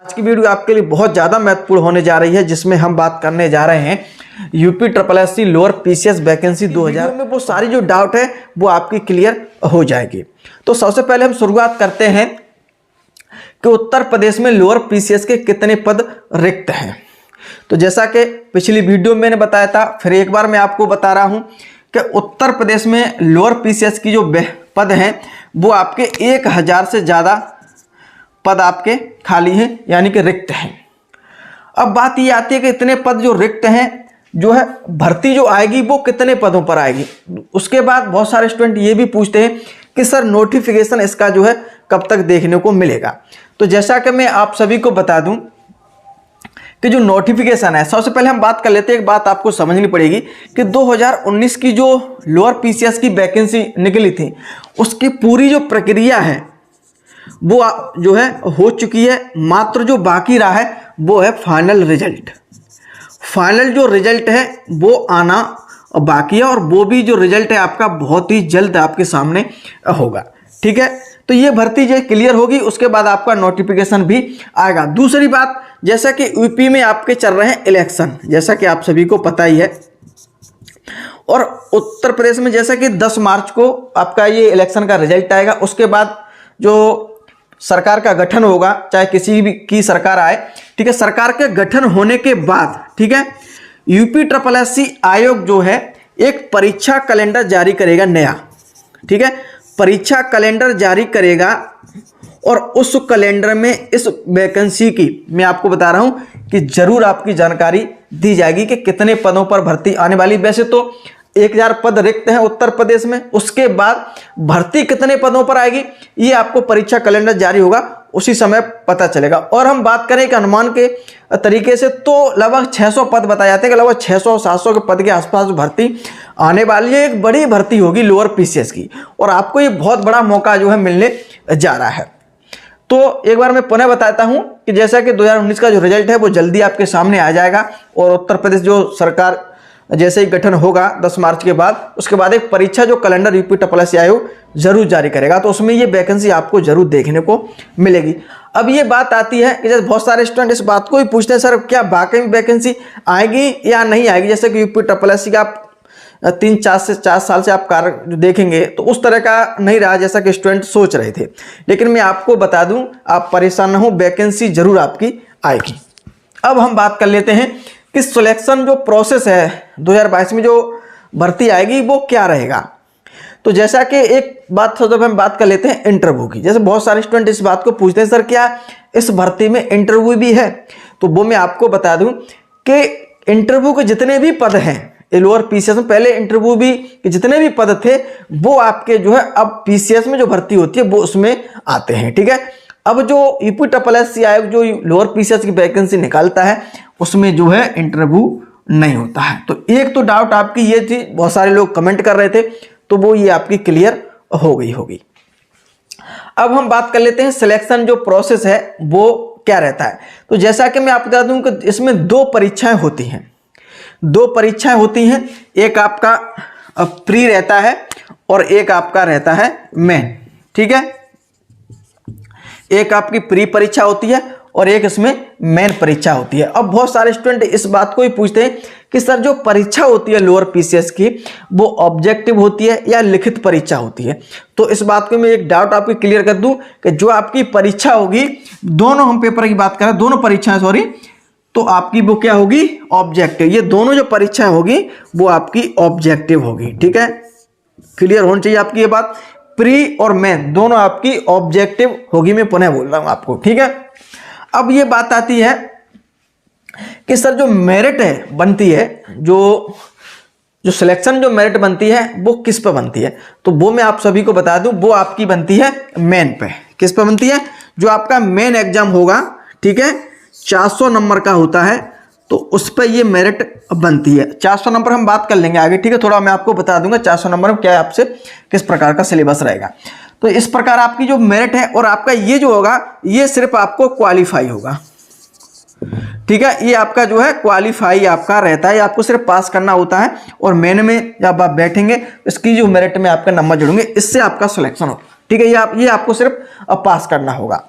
आज की वीडियो आपके लिए बहुत ज़्यादा महत्वपूर्ण होने जा रही है, जिसमें हम बात करने जा रहे हैं UP SSSC lower PCS vacancy 2000 में वो सारी जो डाउट है वो आपकी क्लियर हो जाएगी। तो सबसे पहले हम शुरुआत करते हैं कि उत्तर प्रदेश में लोअर PCS के कितने पद रिक्त हैं। तो जैसा कि पिछली वीडियो में मैंने बताया था, फिर एक बार मैं आपको बता रहा हूं कि उत्तर प्रदेश में लोअर PCS की जो पद हैं वो आपके 1000 से ज़्यादा पद आपके खाली हैं, यानी कि रिक्त हैं। अब बात ये आती है कि इतने पद जो रिक्त हैं, जो है भर्ती जो आएगी वो कितने पदों पर आएगी। उसके बाद बहुत सारे स्टूडेंट ये भी पूछते हैं कि सर नोटिफिकेशन इसका जो है कब तक देखने को मिलेगा। तो जैसा कि मैं आप सभी को बता दूं कि जो नोटिफिकेशन है, सबसे पहले हम बात कर लेते हैं। एक बात आपको समझनी पड़ेगी कि 2019 की जो लोअर PCS की वैकेंसी निकली थी उसकी पूरी जो प्रक्रिया है वो जो है हो चुकी है। मात्र जो बाकी रहा है वो है फाइनल रिजल्ट। फाइनल जो रिजल्ट है वो आना बाकी है, और वो भी जो रिजल्ट है आपका बहुत ही जल्द आपके सामने होगा। ठीक है, तो ये भर्ती जो क्लियर होगी उसके बाद आपका नोटिफिकेशन भी आएगा। दूसरी बात, जैसा कि यूपी में आपके चल रहे हैं इलेक्शन, जैसा कि आप सभी को पता ही है, और उत्तर प्रदेश में जैसा कि 10 मार्च को आपका ये इलेक्शन का रिजल्ट आएगा। उसके बाद जो सरकार का गठन होगा, चाहे किसी भी की सरकार आए, ठीक है, सरकार के गठन होने के बाद, ठीक है, यूपी SSSC आयोग जो है एक परीक्षा कैलेंडर जारी करेगा नया। ठीक है, परीक्षा कैलेंडर जारी करेगा, और उस कैलेंडर में इस वैकेंसी की मैं आपको बता रहा हूं कि जरूर आपकी जानकारी दी जाएगी कि कितने पदों पर भर्ती आने वाली। वैसे तो 1000 पद रिक्त हैं उत्तर प्रदेश में, उसके बाद भर्ती कितने पदों पर आएगी ये आपको परीक्षा कैलेंडर जारी होगा उसी समय पता चलेगा। और हम बात करें कि अनुमान के तरीके से तो लगभग 600 पद बताए जाते हैं कि लगभग 600-700 के पद के आसपास भर्ती आने वाली है। एक बड़ी भर्ती होगी लोअर PCS की, और आपको ये बहुत बड़ा मौका जो है मिलने जा रहा है। तो एक बार मैं पुनः बताता हूं कि जैसा कि 2019 का जो रिजल्ट है वो जल्दी आपके सामने आ जाएगा, और उत्तर प्रदेश जो सरकार जैसे ही गठन होगा 10 मार्च के बाद, उसके बाद एक परीक्षा जो कैलेंडर यूपी SSSC आयोग जरूर जारी करेगा, तो उसमें ये वैकेंसी आपको जरूर देखने को मिलेगी। अब ये बात आती है कि जैसे बहुत सारे स्टूडेंट इस बात को भी पूछते हैं, सर क्या वाकई में वैकेंसी आएगी या नहीं आएगी। जैसे कि यूपी SSSC का आप 3-4 साल से आप कार्य जो देखेंगे तो उस तरह का नहीं रहा जैसा कि स्टूडेंट सोच रहे थे। लेकिन मैं आपको बता दूं, आप परेशान न हो, वैकेंसी जरूर आपकी आएगी। अब हम बात कर लेते हैं कि सिलेक्शन जो प्रोसेस है 2022 में जो भर्ती आएगी वो क्या रहेगा। तो जैसा कि एक बात सबसे हम बात कर लेते हैं इंटरव्यू की। जैसे बहुत सारे स्टूडेंट इस बात को पूछते हैं, सर क्या इस भर्ती में इंटरव्यू भी है। तो वो मैं आपको बता दूं कि इंटरव्यू के जितने भी पद हैं लोअर PCS में, पहले इंटरव्यू भी के जितने भी पद थे वो आपके जो है अब PCS में जो भर्ती होती है वो उसमें आते हैं। ठीक है, अब जो यूपी SSSC आयोग जो लोअर PCS की वैकेंसी निकालता है उसमें जो है इंटरव्यू नहीं होता है। तो एक तो डाउट आपकी ये थी, बहुत सारे लोग कमेंट कर रहे थे, तो वो ये आपकी क्लियर हो गई होगी। अब हम बात कर लेते हैं सिलेक्शन जो प्रोसेस है वो क्या रहता है। तो जैसा कि मैं आपको बता दूं कि इसमें 2 परीक्षाएं होती हैं। 2 परीक्षाएं होती हैं, एक आपका प्री रहता है और एक आपका रहता है मेन। ठीक है, एक आपकी प्री परीक्षा होती है और एक इसमें मेन परीक्षा होती है। अब बहुत सारे स्टूडेंट इस बात को ही पूछते हैं कि सर जो परीक्षा होती है लोअर PCS की वो ऑब्जेक्टिव होती है या लिखित परीक्षा होती है। तो इस बात को मैं एक डाउट आपको क्लियर कर दूं कि जो आपकी परीक्षा होगी, दोनों हम पेपर की बात करें, दोनों परीक्षाएं सॉरी, तो आपकी वो क्या होगी, ऑब्जेक्टिव। ये दोनों जो परीक्षाएं होगी वो आपकी ऑब्जेक्टिव होगी। ठीक है, क्लियर होनी चाहिए आपकी ये बात। प्री और मेन दोनों आपकी ऑब्जेक्टिव होगी, मैं पुनः बोल रहा हूं आपको। ठीक है, अब ये बात आती है कि सर जो मेरिट है बनती है, जो सिलेक्शन जो मेरिट बनती है वो किस पे बनती है। तो वो मैं आप सभी को बता दूं, वो आपकी बनती है मेन पे। किस पे बनती है, जो आपका मेन एग्जाम होगा, ठीक है, 400 नंबर का होता है, तो उस पर ये मेरिट बनती है। 400 नंबर हम बात कर लेंगे आगे। ठीक है, थोड़ा मैं आपको बता दूंगा 400 नंबर में क्या आपसे किस प्रकार का सिलेबस रहेगा। तो इस प्रकार आपकी जो मेरिट है, और आपका ये जो होगा ये सिर्फ आपको क्वालिफाई होगा। ठीक है, ये आपका जो है क्वालिफाई आपका रहता है, आपको सिर्फ पास करना होता है, और मेन में जब आप बैठेंगे इसकी जो मेरिट में आपका नंबर जुड़ेंगे, इससे आपका सिलेक्शन होगा। ठीक है, ये आपको सिर्फ पास करना होगा।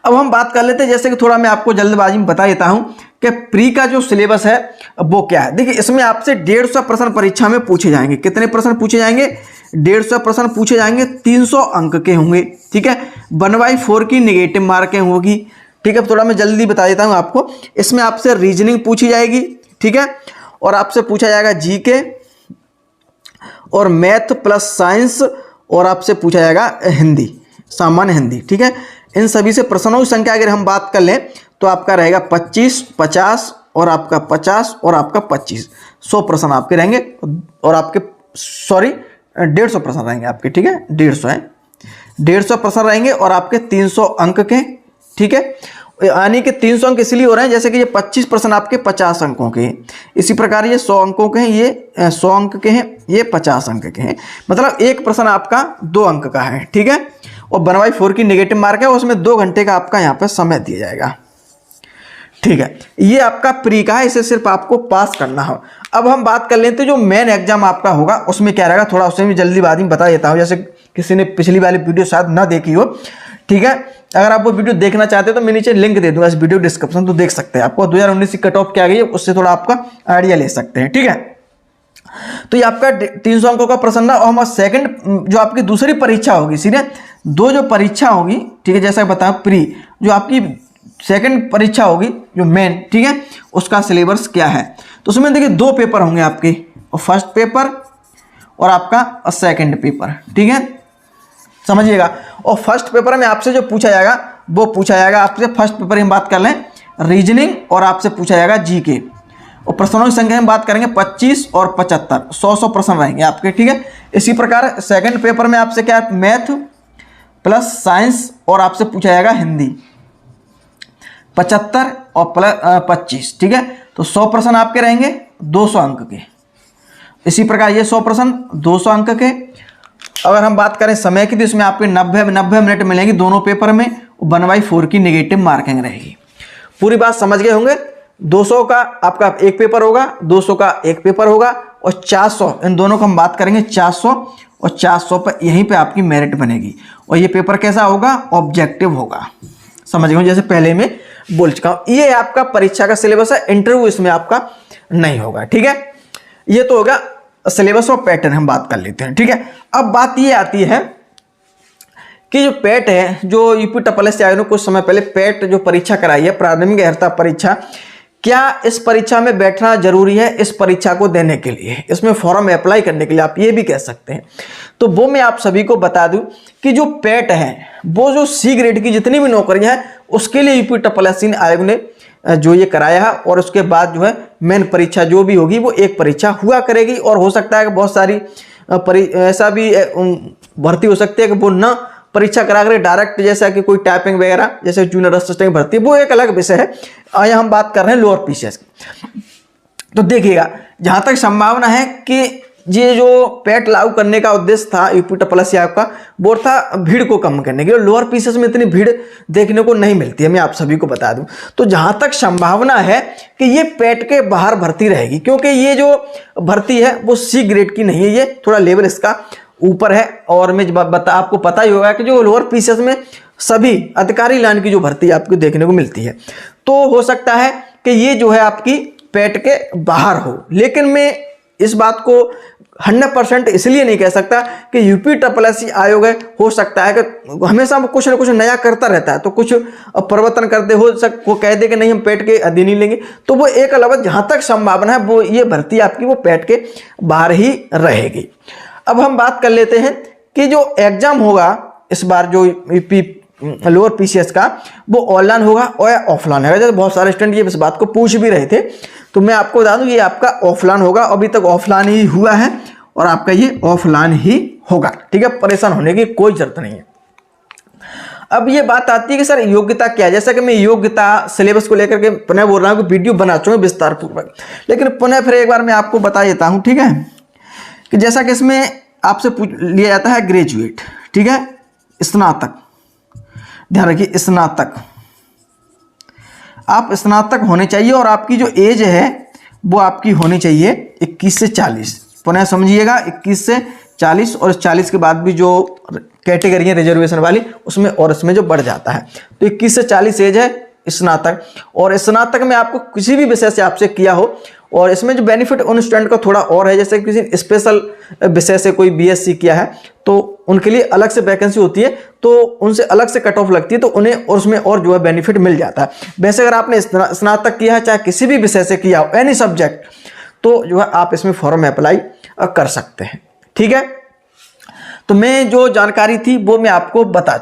अब हम बात कर लेते हैं, जैसे कि थोड़ा मैं आपको जल्दबाजी में बता देता हूं कि प्री का जो सिलेबस है वो क्या है। देखिए, इसमें आपसे 150 प्रश्न परीक्षा में पूछे जाएंगे। कितने प्रश्न पूछे जाएंगे? 150 प्रश्न पूछे जाएंगे। 300 अंक के होंगे, ठीक है। 1/4 की नेगेटिव मार्किंग होगी, ठीक है। थोड़ा मैं जल्दी बता देता हूं आपको। इसमें आपसे रीजनिंग पूछी जाएगी, ठीक है, और आपसे पूछा जाएगा जीके और मैथ प्लस साइंस, और आपसे पूछा जाएगा हिंदी, सामान्य हिंदी, ठीक है। इन सभी से प्रश्नों की संख्या अगर हम बात कर लें तो आपका रहेगा 25, 50 और आपका 50 और आपका 25, 100 प्रश्न आपके रहेंगे। और आपके 150 प्रश्न रहेंगे आपके, ठीक है। 150 प्रश्न रहेंगे और आपके 300 अंक के, ठीक है। यानी कि 300 अंक इसलिए हो रहे हैं जैसे कि ये 25 प्रश्न आपके 50 अंकों के हैं, इसी प्रकार ये 100 अंकों के हैं, ये 100 अंक के हैं, ये 50 अंक के हैं। मतलब एक प्रश्न आपका 2 अंक का है, ठीक है। और 1/4 की नेगेटिव मार्क है, उसमें 2 घंटे का आपका यहाँ पे समय दिया जाएगा, ठीक है। ये आपका प्री का है, इसे सिर्फ आपको पास करना हो। अब हम बात कर लेते हैं जो मेन एग्जाम आपका होगा उसमें क्या रहेगा, थोड़ा उसमें भी जल्दीबाजी में बता देता हूँ, जैसे किसी ने पिछली वाली वीडियो शायद ना देखी हो, ठीक है। अगर आप वो वीडियो देखना चाहते हो तो मैं नीचे लिंक दे दूंगा इस वीडियो डिस्क्रिप्शन, तो देख सकते हैं। आपको 2019 की कट ऑफ क्या गई है उससे थोड़ा आपका आइडिया ले सकते हैं, ठीक है। तो ये आपका 300 अंकों का प्रश्न है। और हमारा सेकंड जो आपकी दूसरी परीक्षा होगी, सीधे 2 जो परीक्षा होगी, ठीक है, जैसा बताया प्री, जो आपकी सेकंड परीक्षा होगी जो मेन, ठीक है, उसका सिलेबस क्या है। तो उसमें देखिए 2 पेपर होंगे आपके, और फर्स्ट पेपर और आपका सेकंड पेपर, ठीक है, समझिएगा। और फर्स्ट पेपर में आपसे जो पूछा जाएगा वो पूछा जाएगा आपसे, फर्स्ट पेपर की हम बात कर लें रीजनिंग, और आपसे पूछा जाएगा जीके। और प्रश्नों की संख्या हम बात करेंगे 25 और 75, 100 प्रश्न रहेंगे आपके, ठीक है। इसी प्रकार सेकंड पेपर में आपसे क्या, मैथ प्लस साइंस, और आपसे पूछा जाएगा हिंदी 75 और प्लस 25, ठीक है। तो 100 प्रश्न आपके रहेंगे 200 अंक के। इसी प्रकार ये 100 प्रश्न 200 अंक के। अगर हम बात करें समय की तो इसमें आपके 90 मिनट मिलेंगे दोनों पेपर में, 1/4 की नेगेटिव मार्किंग रहेगी। पूरी बात समझ गए होंगे। 200 का आपका एक पेपर होगा, 200 का एक पेपर होगा, और 400, इन दोनों को हम बात करेंगे 400 और 400 पर यहीं पे आपकी मेरिट बनेगी। और ये पेपर कैसा होगा, ऑब्जेक्टिव होगा, समझ गए, जैसे पहले में बोल चुका हूं। ये आपका परीक्षा का सिलेबस है, इंटरव्यू इसमें आपका नहीं होगा, ठीक है। ये तो होगा सिलेबस और पैटर्न, हम बात कर लेते हैं, ठीक है। अब बात ये आती है कि जो पेट है, जो यूपी ट्रिपल आयोग ने कुछ समय पहले पेट जो परीक्षा कराई है, प्राथमिक अर्हता परीक्षा, क्या इस परीक्षा में बैठना जरूरी है इस परीक्षा को देने के लिए, इसमें फॉर्म अप्लाई करने के लिए, आप ये भी कह सकते हैं। तो वो मैं आप सभी को बता दूं कि जो पेट है वो जो सी ग्रेड की जितनी भी नौकरियां हैं उसके लिए यूपी ट्रिपल आयोग ने जो ये कराया है। और उसके बाद जो है मेन परीक्षा जो भी होगी वो एक परीक्षा हुआ करेगी। और हो सकता है कि बहुत सारी ऐसा भी भर्ती हो सकती है कि वो ना परीक्षा करा कर डायरेक्ट, जैसा कि कोई टाइपिंग वगैरह जैसे जूनियर असिस्टेंट भर्ती, वो एक अलग विषय है। यहाँ हम बात कर रहे हैं लोअर पीसीएस की। तो देखिएगा, जहाँ तक संभावना है कि ये जो पैट लागू करने का उद्देश्य था यूपी ट्रिपल आयोग का, वो था भीड़ को कम करने के लिए। लोअर पीसीएस में इतनी भीड़ देखने को नहीं मिलती है, मैं आप सभी को बता दूं। तो जहाँ तक संभावना है कि ये पैट के बाहर भर्ती रहेगी, क्योंकि ये जो भर्ती है वो सी ग्रेड की नहीं है, ये थोड़ा लेवल इसका ऊपर है। और मैं आपको पता ही होगा कि जो लोअर पीसीएस में सभी अधिकारी लाइन की जो भर्ती आपको देखने को मिलती है, तो हो सकता है कि ये जो है आपकी पैट के बाहर हो। लेकिन मैं इस बात को 100% इसलिए नहीं कह सकता कि यूपी ट्रिपल आयोग है, हो सकता है कि हमेशा कुछ ना कुछ नया करता रहता है, तो कुछ परिवर्तन करते वो कह दे कि नहीं हम पैट के अधीन ही लेंगे, तो वो एक अलग, जहाँ तक संभावना है वो ये भर्ती आपकी वो पैट के बाहर ही रहेगी। अब हम बात कर लेते हैं कि जो एग्जाम होगा इस बार जो यूपी लोअर पीसीएस का, वो ऑनलाइन होगा और ऑफलाइन होगा। जैसे बहुत सारे स्टूडेंट ये इस बात को पूछ भी रहे थे, तो मैं आपको बता दूं ये आपका ऑफलाइन होगा। अभी तक ऑफलाइन ही हुआ है और आपका ये ऑफलाइन ही होगा, ठीक है, परेशान होने की कोई जरूरत नहीं है। अब ये बात आती है कि सर योग्यता क्या है। जैसा कि मैं योग्यता सिलेबस को लेकर के पुनः बोल रहा हूँ कि वीडियो बना चुका हूँ विस्तार पूर्वक, लेकिन पुनः फिर एक बार मैं आपको बता देता हूँ, ठीक है, कि जैसा कि इसमें आपसे लिया जाता है ग्रेजुएट, ठीक है, स्नातक, ध्यान रखिए स्नातक, आप स्नातक होने चाहिए और आपकी जो एज है वो आपकी होनी चाहिए 21 से 40। पुनः समझिएगा 21 से 40, और 40 के बाद भी जो कैटेगरी है रिजर्वेशन वाली, उसमें और इसमें जो बढ़ जाता है। तो 21 से 40 एज है स्नातक, और स्नातक में आपको किसी भी विषय से आपसे किया हो, और इसमें जो बेनिफिट उन स्टूडेंट का थोड़ा और है, जैसे किसी स्पेशल विषय से कोई बीएससी किया है तो उनके लिए अलग से वैकेंसी होती है, तो उनसे अलग से कट ऑफ लगती है, तो उन्हें और उसमें और जो है बेनिफिट मिल जाता है। वैसे अगर आपने स्नातक किया है चाहे किसी भी विषय से किया हो, एनी सब्जेक्ट, तो जो है आप इसमें फॉर्म अप्लाई कर सकते हैं। ठीक है, तो मैं जो जानकारी थी वो मैं आपको बता